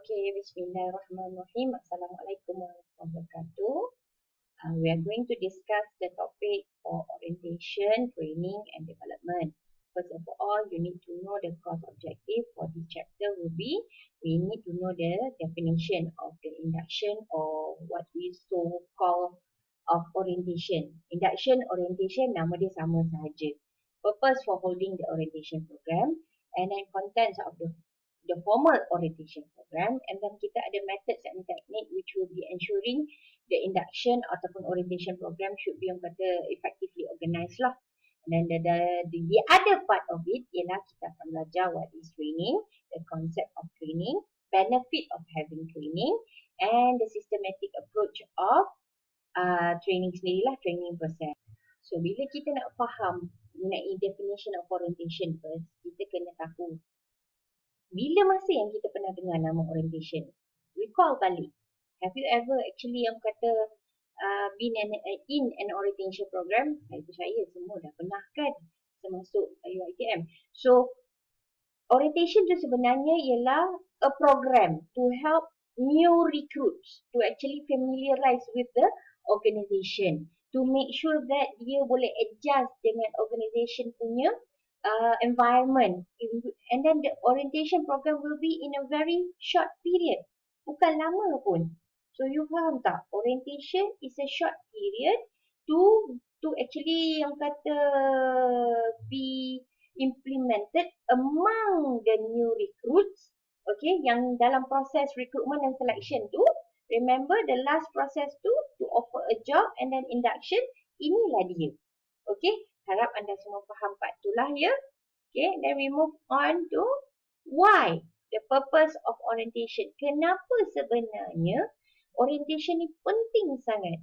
Okay, Bismillahirrahmanirrahim. Assalamualaikum warahmatullahi wabarakatuh. We are going to discuss the topic for orientation, training and development. First of all, you need to know the course objective for this chapter will be, we need to know the definition of the induction or what we so call of orientation. Induction, orientation, nama dia sama sahaja. Purpose for holding the orientation program and then contents of the formal orientation program, and then kita ada methods and technique which will be ensuring the induction ataupun orientation program should be orang kata effectively organised lah. And then the other part of it ialah kita akan belajar what is training, the concept of training, benefit of having training and the systematic approach of training sendirilah, training process. So bila kita nak faham mengenai definition of orientation first, kita kena tahu bila masa yang kita pernah dengar nama orientation? Recall balik. Have you ever actually yang kata been in an orientation program? Saya percaya semua dah pernah kan, termasuk UiTM. So, orientation tu sebenarnya ialah a program to help new recruits to actually familiarize with the organisation. To make sure that dia boleh adjust dengan organisation punya environment, and then the orientation program will be in a very short period, bukan lama pun. So you faham tak? Orientation is a short period to actually yang kata be implemented among the new recruits. Okay, yang dalam proses recruitment and selection tu, remember the last process tu to offer a job and then induction, inilah dia. Okay, harap anda semua faham part itulah ya. Okay, then we move on to why, the purpose of orientation. Kenapa sebenarnya orientation ni penting sangat?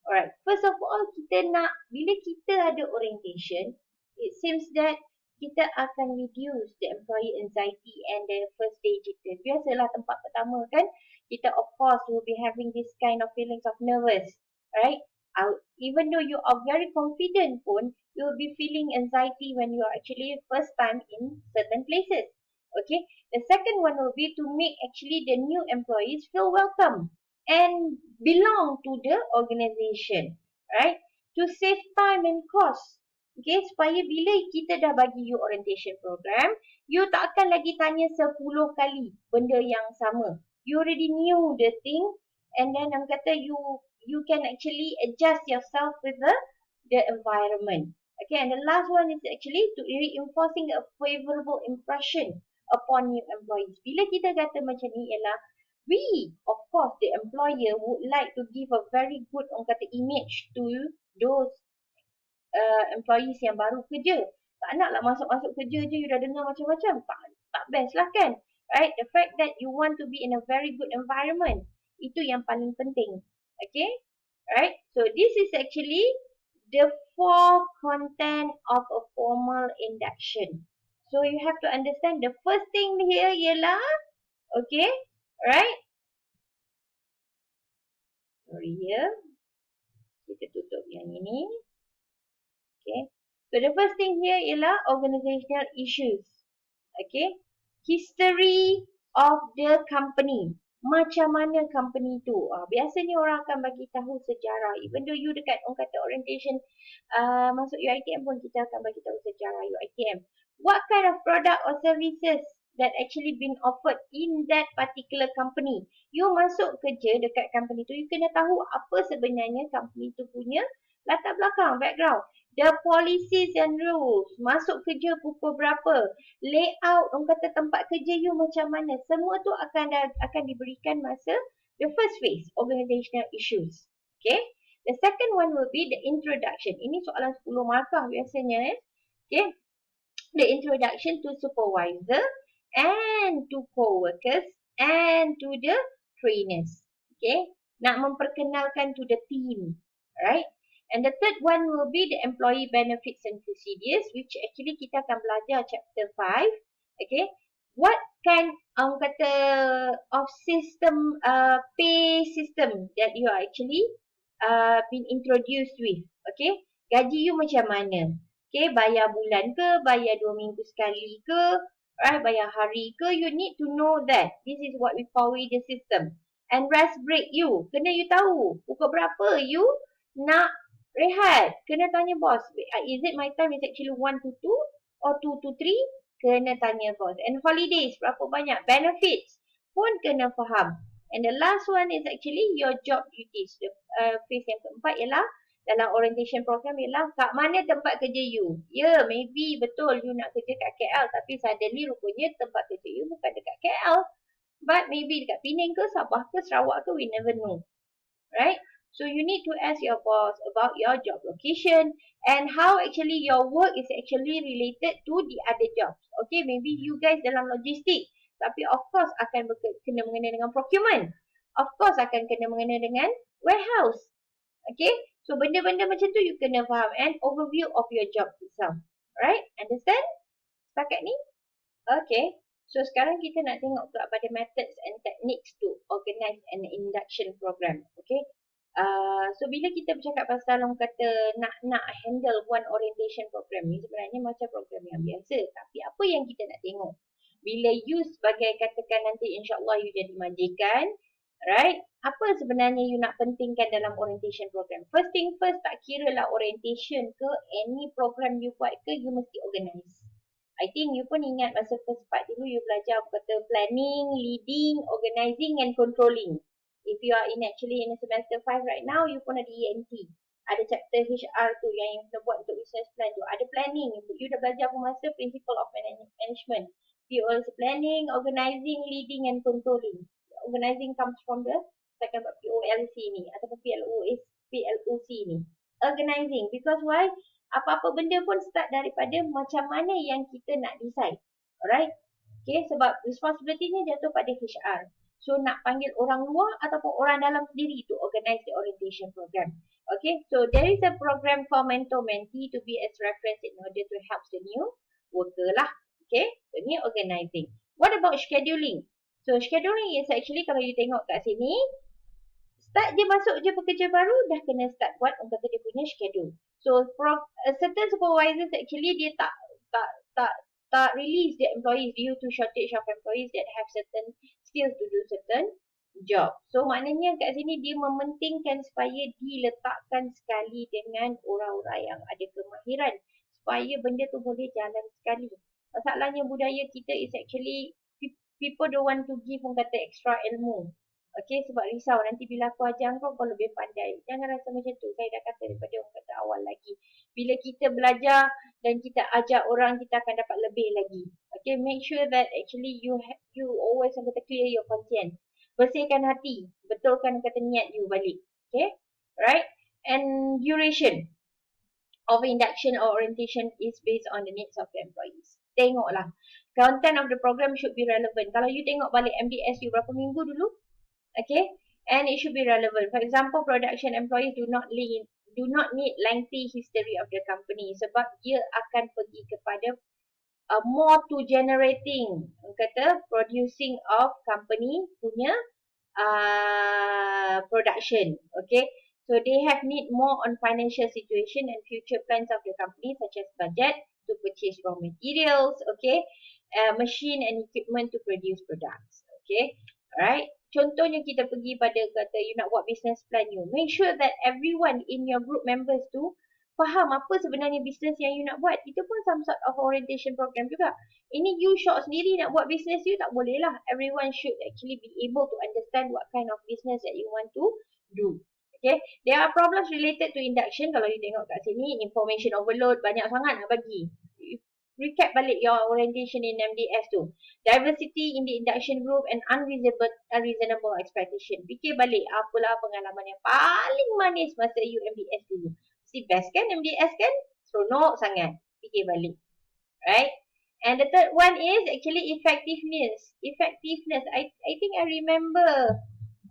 Alright, first of all kita nak, bila kita ada orientation, it seems that kita akan reduce the employee anxiety and the first day jitters. Biasalah tempat pertama kan, kita of course will be having this kind of feelings of nervous, right? Even though you are very confident pun, you will be feeling anxiety when you are actually first time in certain places. Okay, the second one will be to make actually the new employees feel welcome and belong to the organisation, right? To save time and cost. Okay, supaya bila kita dah bagi you orientation program, you tak akan lagi tanya 10 kali benda yang sama. You already knew the thing, and then orang kata you can actually adjust yourself with the environment. Okay, and the last one is actually to reinforcing a favorable impression upon new employees. Bila kita kata macam ni ialah, we, of course, the employer would like to give a very good orang kata image to those employees yang baru kerja. Tak naklah masuk-masuk kerja je you dah dengar macam-macam. Tak best lah kan? Right? The fact that you want to be in a very good environment, itu yang paling penting. Okay? Right? So this is actually the 4 content of a formal induction. So you have to understand the first thing here ialah, okay? Right? Sorry here. Kita tutup yang ini. Okay. So the first thing here ialah organizational issues. Okay. History of the company. Macam mana company tu. Biasanya orang akan bagi tahu sejarah. Even though you dekat orang kata orientation masuk UiTM pun kita akan bagi tahu sejarah UiTM. What kind of product or services that actually been offered in that particular company. You masuk kerja dekat company tu, you kena tahu apa sebenarnya company tu punya latar belakang, background. The policies and rules, masuk kerja pukul berapa, layout orang kata tempat kerja you macam mana, semua tu akan diberikan masa the first phase, organizational issues. Okay, the second one will be the introduction. Ini soalan 10 markah biasanya. Okay, the introduction to supervisor and to co-workers and to the trainers. Okay, nak memperkenalkan to the team, right? And the third one will be the employee benefits and procedures, which actually kita akan belajar chapter 5. Okay, what kind kata of system, pay system that you are actually been introduced with. Okay, gaji you macam mana? Okay, bayar bulan ke, bayar 2 minggu sekali ke, right? Bayar hari ke, you need to know that this is what we call the system. And rest break you, kena you tahu pukul berapa you nak rehat. Kena tanya bos, is it my time is actually 1 to 2 or 2 to 3? Kena tanya bos. And holidays, berapa banyak? Benefits pun kena faham. And the last one is actually your job duties. The phase yang keempat ialah dalam orientation program ialah kat mana tempat kerja you. Ya, maybe betul you nak kerja kat KL tapi suddenly rupanya tempat kerja you bukan dekat KL. But maybe dekat Penang ke, Sabah ke, Sarawak ke, we never know. Right? So you need to ask your boss about your job location and how actually your work is actually related to the other jobs. Okay, maybe you guys dalam logistik. Tapi of course akan kena mengenai dengan procurement. Of course akan kena mengenai dengan warehouse. Okay, so benda-benda macam tu you kena faham and overview of your job itself. Right, understand? Setakat ni? Okay, so sekarang kita nak tengok pula pada methods and techniques to organize an induction program. Okay, so bila kita bercakap pasal orang kata nak handle one orientation program ni sebenarnya macam program yang biasa. Tapi apa yang kita nak tengok? Bila you sebagai katakan nanti insyaAllah you jadi majikan, right? Apa sebenarnya you nak pentingkan dalam orientation program? First thing first, tak kira lah orientation ke, any program you buat ke, you mesti organize. I think you pun ingat masa first part dulu you belajar kata planning, leading, organizing and controlling. If you are actually in semester 5 right now, you pun ada ENT. Ada chapter HR tu yang kita buat untuk research plan tu. Ada planning. You dah belajar pun masa principle of management. POLC planning, organizing, leading and controlling. Organizing comes from the second part POLC ni ataupun PLOC ni. Organizing, because why? Apa-apa benda pun start daripada macam mana yang kita nak decide. Alright? Okay, sebab responsibility ni jatuh pada HR. So nak panggil orang luar ataupun orang dalam sendiri to organize the orientation program. Okay, so there is a program for mentor-mentee to be as reference in order to help the new worker lah. Okay, so ni organizing. What about scheduling? So scheduling is actually kalau you tengok kat sini, start dia masuk je pekerja baru, dah kena start buat orang kata dia punya schedule. So certain supervisors actually dia tak release the employees due to shortage of employees that have certain skills to do certain job. So maknanya kat sini dia mementingkan supaya diletakkan sekali dengan orang-orang yang ada kemahiran supaya benda tu boleh jalan sekali. Masalahnya budaya kita is actually people don't want to give orang kata extra ilmu. Okay, sebab risau nanti bila aku ajar kau lebih pandai. Jangan rasa macam tu. Saya dah kata daripada orang kata awal lagi. Bila kita belajar dan kita ajar orang, kita akan dapat lebih lagi. Okay, make sure that actually you always orang kata clear your conscience. Bersihkan hati. Betulkan kata niat you balik. Okay, right? And duration of induction or orientation is based on the needs of the employees. Tengoklah. Content of the program should be relevant. Kalau you tengok balik MDS you berapa minggu dulu? Okay, and it should be relevant. For example, production employees do not need lengthy history of the company sebab dia akan pergi kepada more to generating, kata producing of company punya production. Okay, so they have need more on financial situation and future plans of the company such as budget to purchase raw materials, okay, machine and equipment to produce products. Okay, alright. Contohnya kita pergi pada kata you nak buat business plan you. Make sure that everyone in your group members tu faham apa sebenarnya business yang you nak buat. Itu pun some sort of orientation program juga. Ini you short sendiri nak buat business you tak boleh lah. Everyone should actually be able to understand what kind of business that you want to do. Okay, there are problems related to induction. Kalau you tengok kat sini, information overload, banyak sangat nak bagi. Recap balik your orientation in MDS tu. Diversity in the induction group and unreasonable expectation. Fikir balik apalah pengalaman yang paling manis masa you MDS dulu. Si best kan MDS kan? Seronok sangat. Fikir balik. Right? And the third one is actually effectiveness. Effectiveness. I think I remember.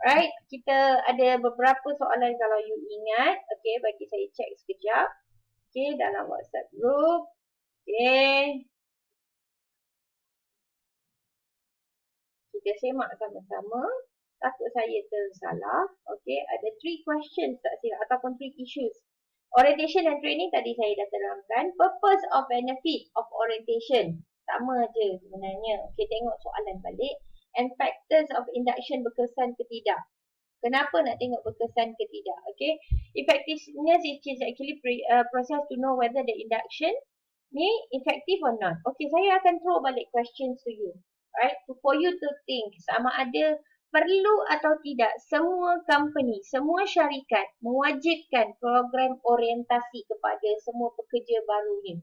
Right? Kita ada beberapa soalan kalau you ingat. Okay, bagi saya check sekejap. Okay, dalam WhatsApp group. Okay. Kita semak sama-sama. Takut saya tersalah. Okay. Ada 3 questions tak silap ataupun 3 issues. Orientation and training tadi saya dah terangkan. Purpose of benefit of orientation. Sama je sebenarnya. Okey, tengok soalan balik. And factors of induction berkesan ke tidak. Kenapa nak tengok berkesan ke tidak? Okay. Effectiveness is actually process to know whether the induction ni effective or not. Okay, saya akan throw balik questions to you. Right? For you to think sama ada perlu atau tidak semua company, semua syarikat mewajibkan program orientasi kepada semua pekerja barunya.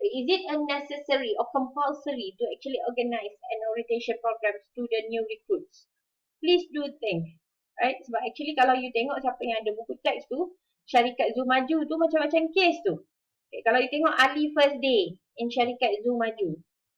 Is it unnecessary or compulsory to actually organize an orientation program to the new recruits? Please do think. Right? Sebab actually kalau you tengok siapa yang ada buku teks tu, syarikat Zoom Maju tu macam-macam case tu. Okay, kalau you tengok Ali first day in syarikat Zoom Maju.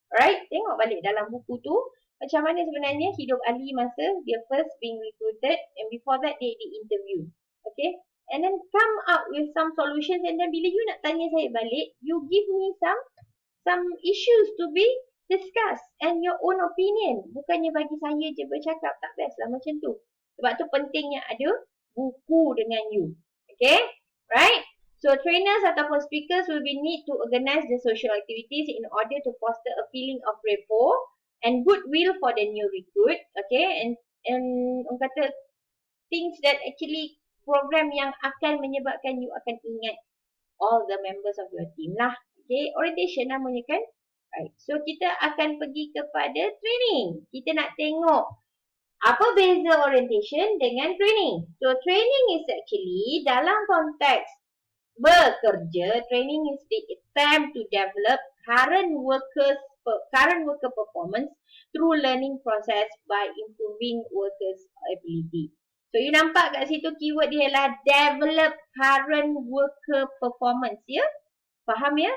Right? Tengok balik dalam buku tu, macam mana sebenarnya hidup Ali masa dia first being recruited and before that dia di interview. Okay? And then come up with some solutions and then bila you nak tanya saya balik, you give me some issues to be discussed and your own opinion. Bukannya bagi saya je bercakap, tak best lah macam tu. Sebab tu pentingnya ada buku dengan you. Okay? Right? So trainers ataupun speakers will be need to organize the social activities in order to foster a feeling of rapport and goodwill for the new recruit. Okay? And orang kata things that actually program yang akan menyebabkan you akan ingat all the members of your team lah. Okay, orientation namanya kan. Right. So kita akan pergi kepada training. Kita nak tengok apa beza orientation dengan training. So training is actually dalam konteks bekerja, training is the attempt to develop current worker performance through learning process by improving workers' ability. So you nampak kat situ keyword dia adalah develop current worker performance, ya? Faham ya?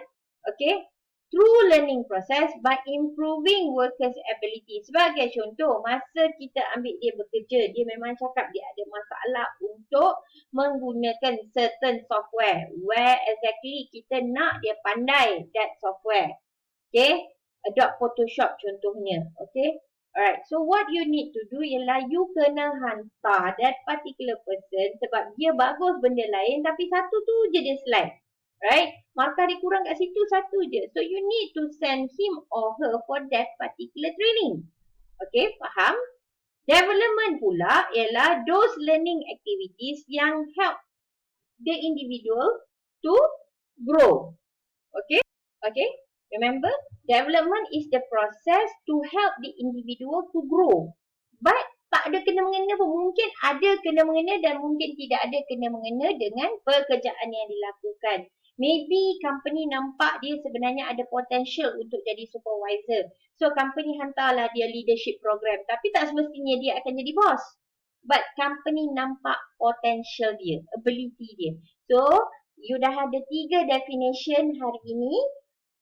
Okay. Through learning process by improving workers' ability. Sebagai contoh, masa kita ambil dia bekerja, dia memang cakap dia ada masalah untuk menggunakan certain software. Where exactly kita nak dia pandai that software. Okay. Adobe Photoshop contohnya. Okay. Alright, so what you need to do ialah you kena hantar that particular person sebab dia bagus benda lain tapi satu tu je dia slide. Right? Markah dia kurang kat situ satu je. So you need to send him or her for that particular training. Okay, faham? Development pula ialah those learning activities yang help the individual to grow. Okay? Okay? Remember, development is the process to help the individual to grow. But tak ada kena-mengena pun. Mungkin ada kena-mengena dan mungkin tidak ada kena-mengena dengan pekerjaan yang dilakukan. Maybe company nampak dia sebenarnya ada potential untuk jadi supervisor. So company hantarlah dia leadership program. Tapi tak semestinya dia akan jadi boss. But company nampak potential dia, ability dia. So, you dah ada 3 definition hari ini.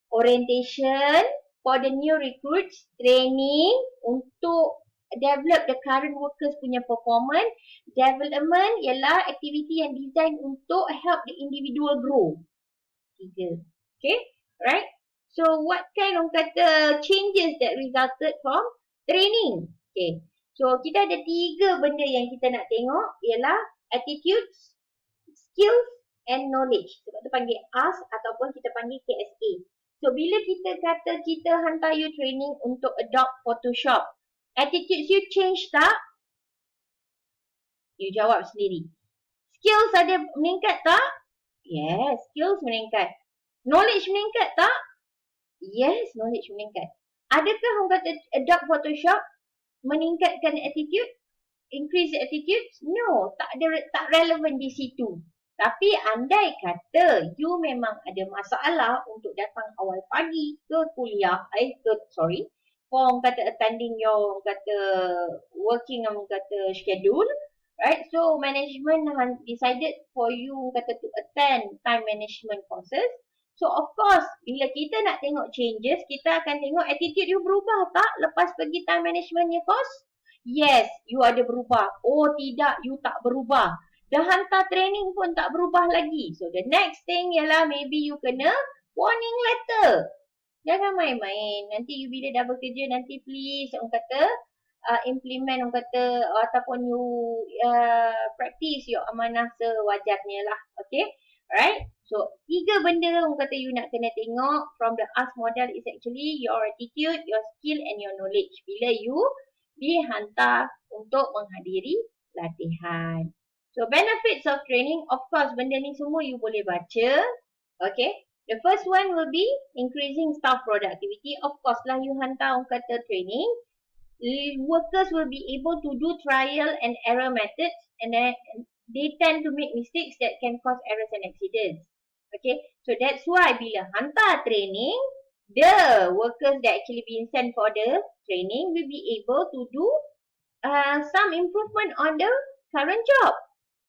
Orientation for the new recruits, training untuk develop the current workers punya performance, development ialah aktiviti yang design untuk help the individual grow. 3. Okay, right? So what kind of kata changes that resulted from training? Okay, so kita ada 3 benda yang kita nak tengok ialah attitudes, skills and knowledge. Sebab tu panggil AS ataupun kita panggil KSA. So, bila kita kata kita hantar you training untuk adopt Photoshop, attitudes you change tak? You jawab sendiri. Skills ada meningkat tak? Yes, skills meningkat. Knowledge meningkat tak? Yes, knowledge meningkat. Adakah orang kata adopt Photoshop meningkatkan attitude? Increase attitude? No, tak relevan di situ. Tapi andai kata you memang ada masalah untuk datang awal pagi ke kuliah, for orang kata attending your working orang kata schedule, right? So management decided for you kata to attend time management courses. So of course, bila kita nak tengok changes, kita akan tengok attitude you berubah tak lepas pergi time managementnya course? Yes, you ada berubah. Oh tidak, you tak berubah. Dah hantar training pun tak berubah lagi. So the next thing ialah maybe you kena warning letter. Jangan main-main. Nanti you bila dah bekerja nanti please orang kata implement orang kata ataupun you practice your amanah sewajarnya lah. Okay. Alright? So, 3 benda orang kata you nak kena tengok from the ASK model is actually your attitude, your skill and your knowledge. Bila you dihantar untuk menghadiri latihan. So, benefits of training, of course, benda ni semua you boleh baca. Okay? The first one will be increasing staff productivity. Of course lah, you hantar orang kata training. Workers will be able to do trial and error methods, and then they tend to make mistakes that can cause errors and accidents. Okay, so that's why bila hantar training, the workers that actually being sent for the training will be able to do some improvement on the current job.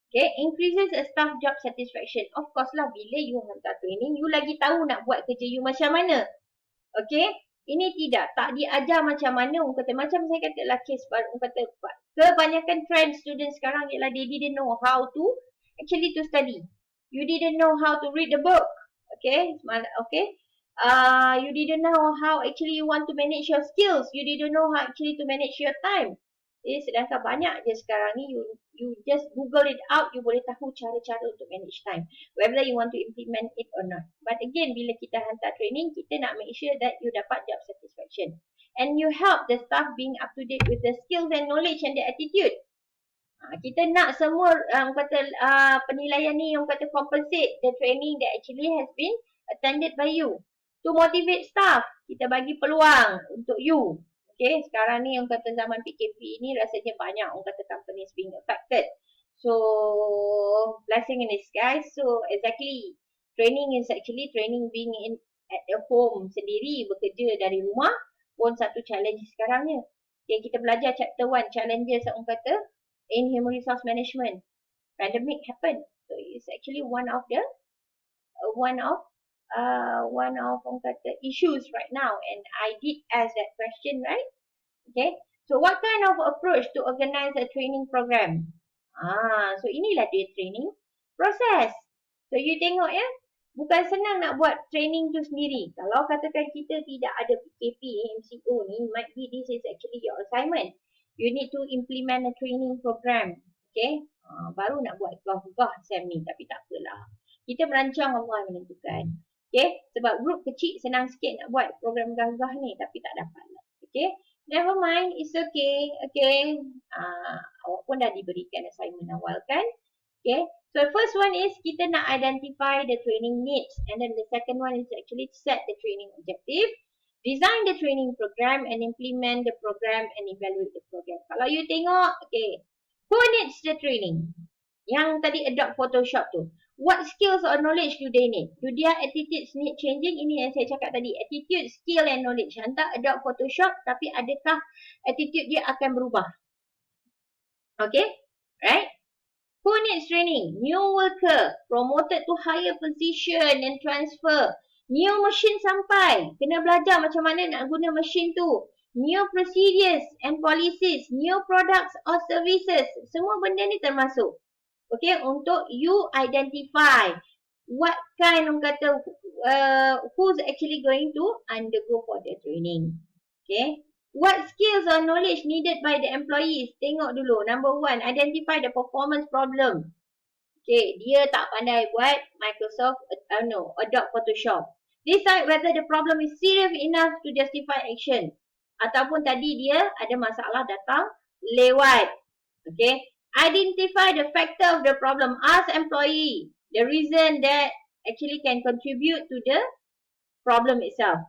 Okay, increases a staff job satisfaction. Of course lah, bila you hantar training, you lagi tahu nak buat kerja you macam mana. Okay, ini tak diajar macam mana. Orang kata, macam saya kata lah kes, orang kata, kebanyakan trend student sekarang ialah they didn't know how to actually to study. You didn't know how to read the book. Okay, okay. You didn't know how actually you want to manage your skills. You didn't know how actually to manage your time. Sedangkan banyak je sekarang ni, you just Google it out, you boleh tahu cara-cara untuk manage time. Whether you want to implement it or not. But again, bila kita hantar training, kita nak make sure that you dapat job satisfaction. And you help the staff being up to date with the skills and knowledge and the attitude. Kita nak semua penilaian ni yang kata compensate the training that actually has been attended by you. To motivate staff, kita bagi peluang untuk you. Okay, sekarang ni orang kata zaman PKP ni rasanya banyak orang kata companies being affected. So, blessing in disguise. So, exactly, training is actually training being in at the home sendiri, bekerja dari rumah pun satu challenge sekarang ni. Okay, kita belajar chapter 1, challenges orang kata in human resource management. Pandemic happened. So, it's actually one of orang kata issues right now, and I did ask that question, right? Okay, so what kind of approach to organize a training program? So inilah dia training process. So you tengok ya, bukan senang nak buat training tu sendiri. Kalau katakan kita tidak ada PKP, MCO ni, might be this is actually your assignment. You need to implement a training program. Okay, baru nak buat gah-gah SEM ni, tapi tak apalah. Kita merancang, Allah menentukan. Okay, sebab grup kecil senang sikit nak buat program gagah ni, tapi tak dapat lah. Okay, never mind, it's okay. Okay, awak pun dah diberikan assignment awal kan. Okay, so first one is kita nak identify the training needs, and then the second one is actually set the training objective, design the training program and implement the program and evaluate the program. Kalau you tengok, okay, who needs the training? Yang tadi adopt Photoshop tu, what skills or knowledge do they need? Do their attitudes need changing? Ini yang saya cakap tadi, attitude, skill and knowledge. Hantar adopt Photoshop, tapi adakah attitude dia akan berubah? Okay, right? Who needs training? New worker, promoted to higher position and transfer. New machine sampai, kena belajar macam mana nak guna machine tu. New procedures and policies, new products or services. Semua benda ni termasuk. Okay, untuk you identify what kind of kata who's actually going to undergo for the training. Okay, what skills or knowledge needed by the employees? Tengok dulu. Number 1, identify the performance problem. Okay, dia tak pandai buat Microsoft, Adobe Photoshop. Decide whether the problem is serious enough to justify action. Ataupun tadi dia ada masalah datang lewat. Okay, identify the factor of the problem. Ask employee the reason that actually can contribute to the problem itself.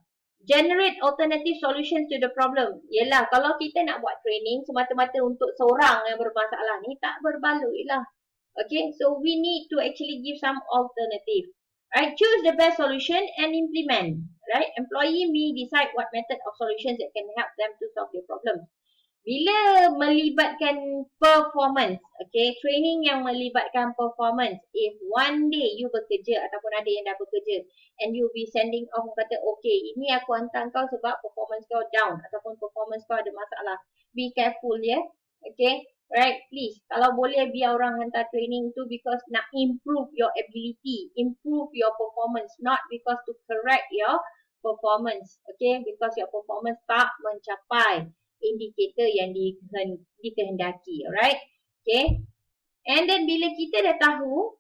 Generate alternative solutions to the problem. Yelah, kalau kita nak buat training semata-mata untuk seorang yang bermasalah ni, tak berbaloi lah. Okay, so we need to actually give some alternative. Right, choose the best solution and implement. Right, employee may decide what method of solutions that can help them to solve the problem. Bila melibatkan performance, okay, training yang melibatkan performance, if one day you bekerja ataupun ada yang dah bekerja and you be sending off, kata, okay, ini aku hantar kau sebab performance kau down ataupun performance kau ada masalah. Be careful ya, okay, right, please. Kalau boleh biar orang hantar training tu because nak improve your ability, improve your performance, not because to correct your performance, okay, because your performance tak mencapai indikator yang dikehendaki, alright? Okay, and then bila kita dah tahu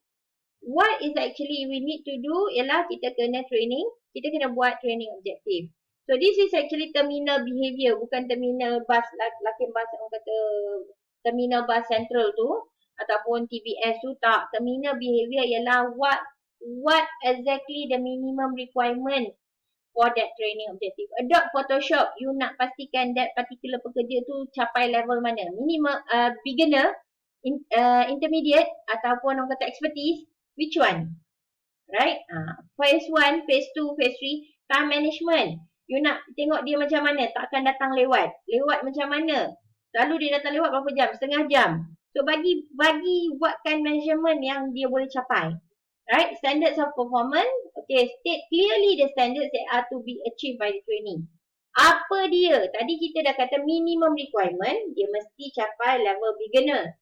what is actually we need to do ialah kita kena training, kita kena buat training objektif. So this is actually terminal behavior, bukan terminal bus, lakin bus orang kata terminal bus central tu ataupun TBS tu, tak. Terminal behavior ialah what exactly the minimum requirement for that training objective. Adopt Photoshop, you nak pastikan that particular pekerja tu capai level mana? Minimum, beginner, intermediate ataupun orang kata expertise, which one? Right? Phase 1, phase 2, phase 3, time management. You nak tengok dia macam mana? Takkan datang lewat. Lewat macam mana? Lalu dia datang lewat berapa jam? Setengah jam. So bagi buatkan measurement yang dia boleh capai. Right? Standards of performance. Okay, state clearly the standards that are to be achieved by the trainee. Apa dia? Tadi kita dah kata minimum requirement, dia mesti capai level beginner.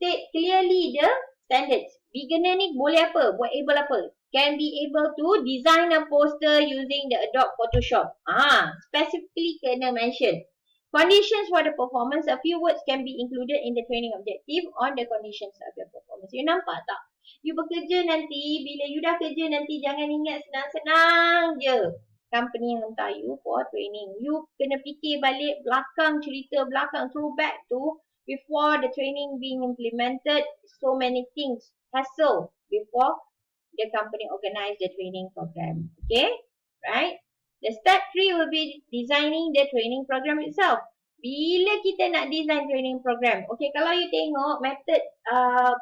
State clearly the standards. Beginner ni boleh apa? Buat able apa? Can be able to design a poster using the Adobe Photoshop. Specifically kena mention. Conditions for the performance, a few words can be included in the training objective on the conditions of your performance. You nampak tak? You bekerja nanti, bila you dah kerja nanti, jangan ingat senang-senang je company yang hantar you for training. You kena fikir balik belakang, cerita belakang, throwback tu, before the training being implemented, so many things hassle before the company organize the training program. Okay? Right? The step 3 will be designing the training program itself. Bila kita nak design training program, okay, kalau you tengok method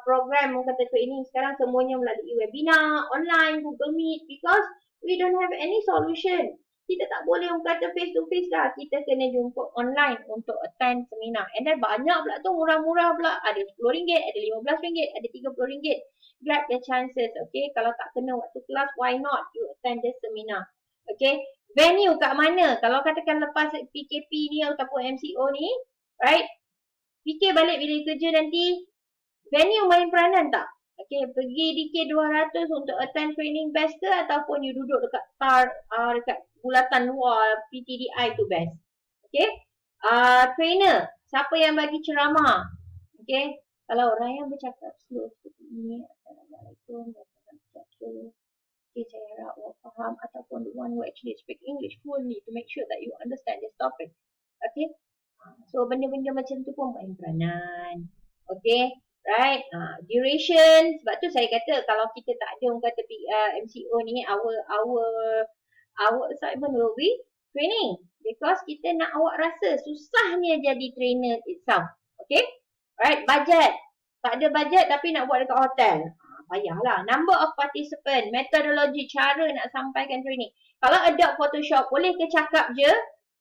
program kata training sekarang semuanya melalui webinar, online, Google Meet, because we don't have any solution. Kita tak boleh kata face to face lah. Kita kena jumpa online untuk attend seminar. And then banyak pula tu, murah-murah pula. Ada RM10, ada RM15, ada RM30. Grab the chances, okay. Kalau tak kena waktu kelas, why not you attend the seminar? Okay. Venue kat mana? Kalau katakan lepas PKP ni ataupun MCO ni, right? Fikir balik bila kerja nanti, venue main peranan tak? Okay, pergi DK200 untuk attend training best ke ataupun you duduk dekat dekat bulatan luar PTDI tu best? Okay. Trainer, siapa yang bagi ceramah? Okay. Kalau orang yang bercakap slow seperti ini, Assalamualaikum warahmatullahi wabarakatuh. Okay, saya harap awak faham ataupun the one who actually speak English fluently to make sure that you understand this topic. Okay. So, benda-benda macam tu pun main peranan. Okay. Right. Duration. Sebab tu saya kata kalau kita tak ada orang kata MCO ni, our assignment will be training. Because kita nak awak rasa susahnya jadi trainer itself. Okay. Right. Budget. Tak ada budget tapi nak buat dekat hotel. Payahlah. Number of participant, methodology, cara nak sampaikan training. Kalau Adobe Photoshop, boleh ke cakap je?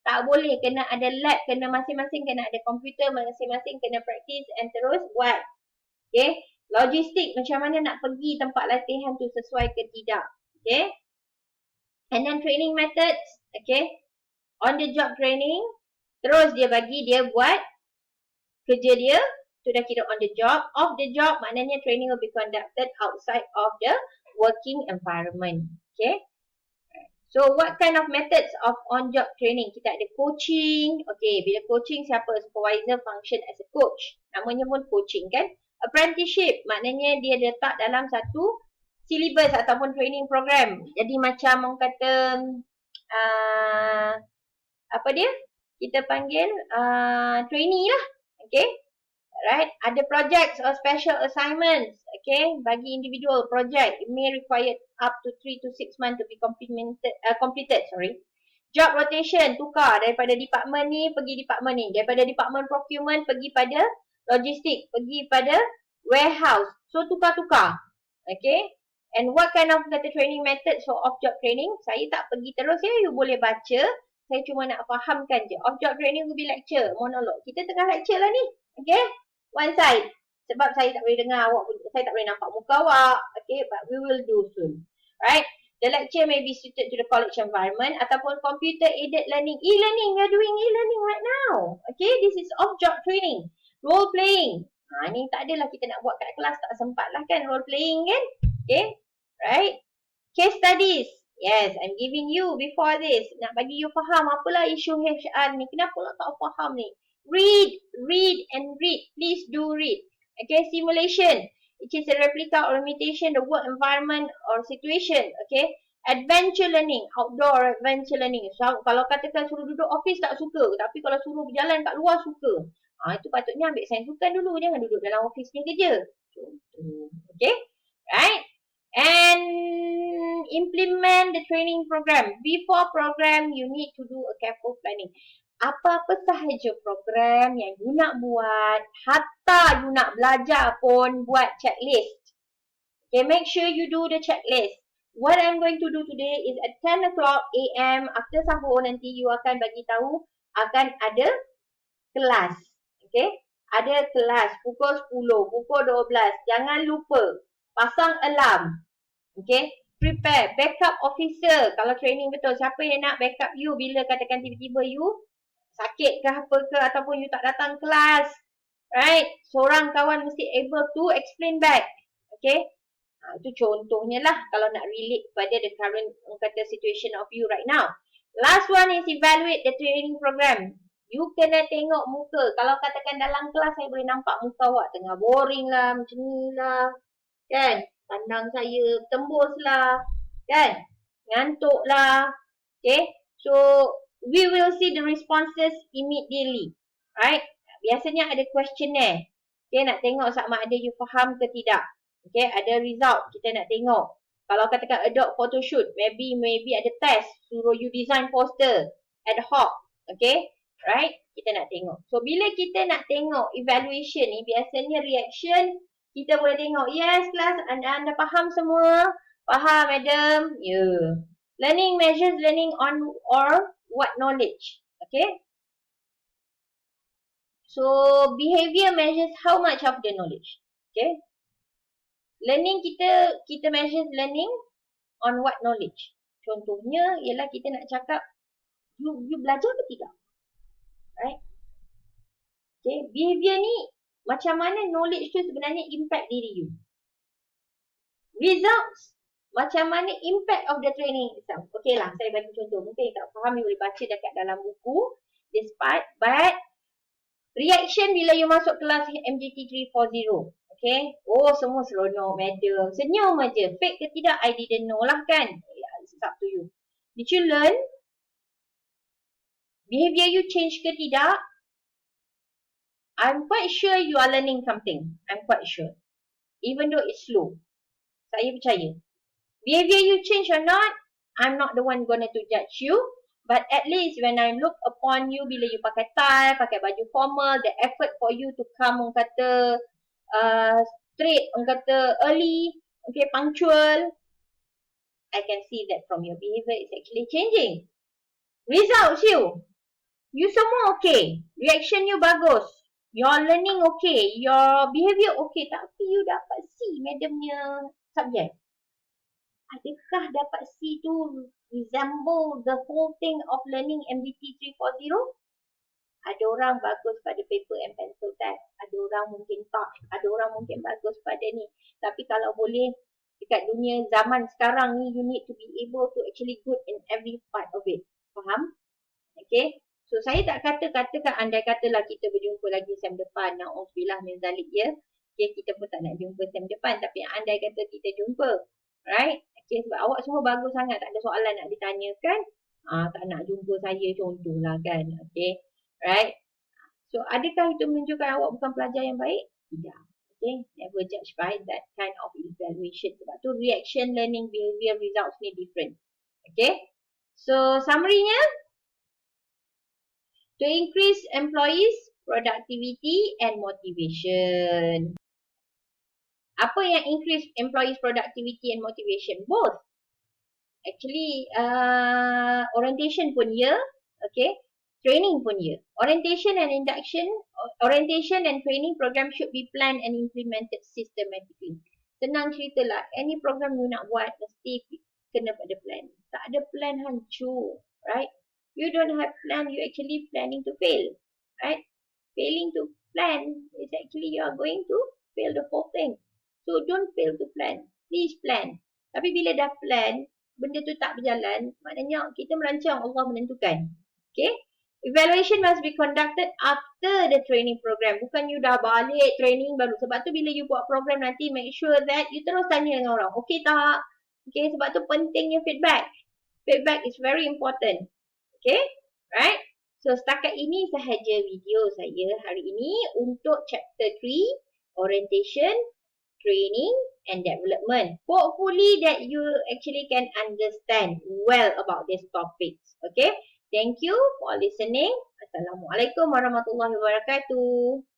Tak boleh. Kena ada lab, kena masing-masing kena ada komputer, masing-masing kena practice and terus buat. Okay. Logistik, macam mana nak pergi tempat latihan tu sesuai ke tidak. Okay. And then training methods. Okay. On the job training. Terus dia bagi dia buat kerja dia. Itu dah kira on the job. Off the job, maknanya training will be conducted outside of the working environment. Okay. So, what kind of methods of on-job training? Kita ada coaching. Okay, bila coaching, siapa? Supervisor function as a coach. Namanya pun coaching kan. Apprenticeship, maknanya dia letak dalam satu syllabus ataupun training program. Jadi macam orang kata, apa dia? Kita panggil trainee lah. Okay. Right, ada projects or special assignments, okay, bagi individual project, it may require up to 3 to 6 months to be completed, Job rotation, tukar daripada department ni pergi department ni, daripada department procurement pergi pada logistik, pergi pada warehouse, so tukar-tukar, okay. And what kind of training methods for off-job training? Saya tak pergi terus ya, you boleh baca, saya cuma nak fahamkan je. Off-job training will be lecture, monolog. Kita tengah lecture lah ni, okay. One side. Sebab saya tak boleh dengar awak, saya tak boleh nampak muka awak. Okay, but we will do soon. Right? The lecture may be suited to the college environment ataupun computer aided learning. E-learning, we are doing e-learning right now. Okay, this is off-job training. Role playing. Ni tak adalah kita nak buat kat kelas, tak sempat lah kan role playing kan. Okay, right? Case studies. Yes, I'm giving you before this. Nak bagi you faham apalah isu HR ni. Kenapa lah tak faham ni? Read and read. Please do read. Okay, simulation. which is a replica or imitation the work environment or situation. Okay. Adventure learning, outdoor adventure learning. So, kalau katakan suruh duduk office tak suka, tapi kalau suruh berjalan kat luar suka. Itu patutnya ambil sains sukan dulu, jangan duduk dalam office ni kerja. Contoh. Okay. Right? And implement the training program. Before program, you need to do a careful planning. Apa-apa sahaja program yang you nak buat, hatta you nak belajar pun, buat checklist. Okay, make sure you do the checklist. What I'm going to do today is at 10 o'clock AM, after sahur nanti you akan bagi tahu akan ada kelas. Okay, ada kelas pukul 10, pukul 12. Jangan lupa, pasang alarm. Okay, prepare, backup officer. Kalau training betul, siapa yang nak backup you bila katakan tiba-tiba you sakit ke apa ke ataupun you tak datang kelas. Right, seorang kawan mesti able to explain back. Okay. Itu contohnya lah kalau nak relate pada the current kata situation of you right now. Last one is evaluate the training program. You kena tengok muka. Kalau katakan dalam kelas saya boleh nampak muka awak tengah boring lah, macam ni lah. Kan? Pandang saya tembus lah. Kan? Ngantuk lah. Okay? So, we will see the responses immediately. Right? Biasanya ada questionnaire. Okay, nak tengok sama ada you faham ke tidak. Okay, ada result kita nak tengok. Kalau katakan adopt photoshoot, maybe ada test, suruh you design poster ad hoc. Okay, right? Kita nak tengok. So, bila kita nak tengok evaluation ni, biasanya reaction kita boleh tengok. Yes, class, anda faham semua? Faham, madam? Yeah. Learning measures learning on or what knowledge. Okay. So, behavior measures how much of the knowledge. Okay. Learning kita measure learning on what knowledge. Contohnya ialah kita nak cakap you belajar ke tidak? Right? Okay, behavior ni macam mana knowledge tu sebenarnya impact diri you. Results, macam mana impact of the training itself. Okay lah, saya bagi contoh. Mungkin tak faham, you boleh baca dekat dalam buku. This part, but reaction bila you masuk kelas MGT 340. Okay. Oh, semua seronok, madam. Senyum aja. Fake ke tidak, I didn't know lah kan. Yeah, it's up to you. Did you learn? Behavior you change ke tidak? I'm quite sure you are learning something. I'm quite sure. Even though it's slow. Saya percaya. Behavior you change or not, I'm not the one gonna to judge you. But at least when I look upon you, bila you pakai tie, pakai baju formal, the effort for you to come, orang kata, straight, orang kata early, okay, punctual, I can see that from your behavior is actually changing. Results you semua okay, reaction you bagus, your learning okay, your behavior okay, tapi you dapat C madamnya subject. Adakah dapat C tu resemble the whole thing of learning MBT 340? Ada orang bagus pada paper and pencil test. Ada orang mungkin tak. Ada orang mungkin bagus pada ni. Tapi kalau boleh, dekat dunia zaman sekarang ni, you need to be able to actually good in every part of it. Faham? Okay. So, saya tak katakan andai katalah kita berjumpa lagi sem depan. Na'udzubillah min zalik ya. Okay, kita pun tak nak jumpa sem depan. Tapi andai kata kita jumpa. Right? Okay, sebab awak semua bagus sangat. Tak ada soalan nak ditanyakan. Tak nak jumpa saya contohlah kan. Okay. Right? So, adakah itu menunjukkan awak bukan pelajar yang baik? Tidak. Okay. Never judge by that kind of evaluation. Sebab tu reaction, learning, behavior, results ni different. Okay. So, summary-nya. To increase employees' productivity and motivation. Apa yang increase employees' productivity and motivation? Both. Actually, orientation pun ya. Okay. Training pun ya. Orientation and training program should be planned and implemented systematically. Senang ceritalah, any program you nak buat mesti kena pada plan. Tak ada plan hancur, right? You don't have plan, you actually planning to fail, right? Failing to plan is actually you are going to fail the whole thing. So don't fail to plan. Please plan. Tapi bila dah plan, benda tu tak berjalan, maknanya kita merancang, Allah menentukan. Okay? Evaluation must be conducted after the training program. Bukan you dah balik training baru. Sebab tu bila you buat program nanti, make sure that you terus tanya dengan orang. Okay tak? Okay, sebab tu pentingnya feedback. Feedback is very important. Okay, right? So, setakat ini sahaja video saya hari ini untuk chapter 3, orientation, training and development. Hopefully that you actually can understand well about these topics. Okay, thank you for listening. Assalamualaikum warahmatullahi wabarakatuh.